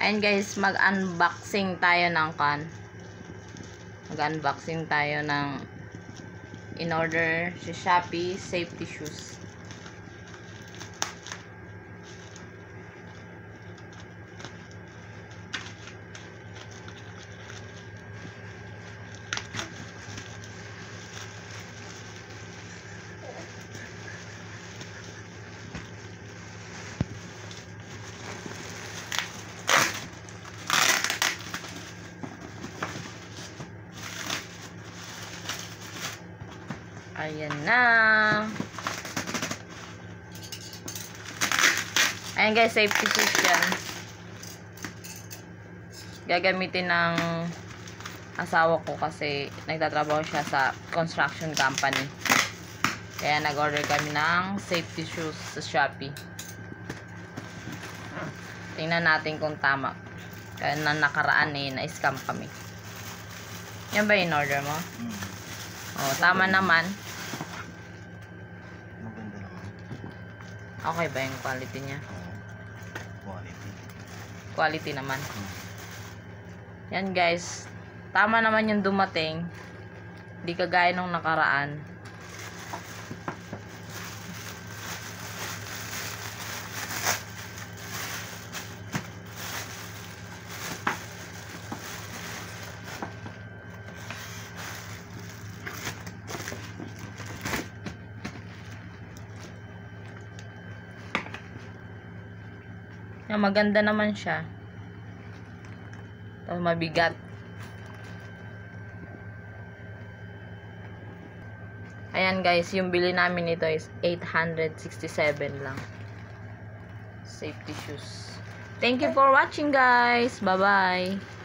Ayan guys, mag-unboxing tayo ng Mag-unboxing tayo ng in-order sa Shopee safety shoes. Ayan na. Ayan guys, safety shoes yan. Gagamitin ng asawa ko kasi nagtatrabaho siya sa construction company. Kaya nag-order kami ng safety shoes sa Shopee. Tingnan natin kung tama. Kaya na nakaraan na-scam kami. Yan ba in order mo? Oh, tama naman. Maganda naman. Okay ba yung quality niya? Quality naman. Yan guys. Tama naman yung dumating. Hindi kagaya nung nakaraan. Maganda naman siya. Tapos mabigat. Ayan guys, yung bili namin nito is 867 lang. Safety shoes. Thank you for watching guys. Bye-bye.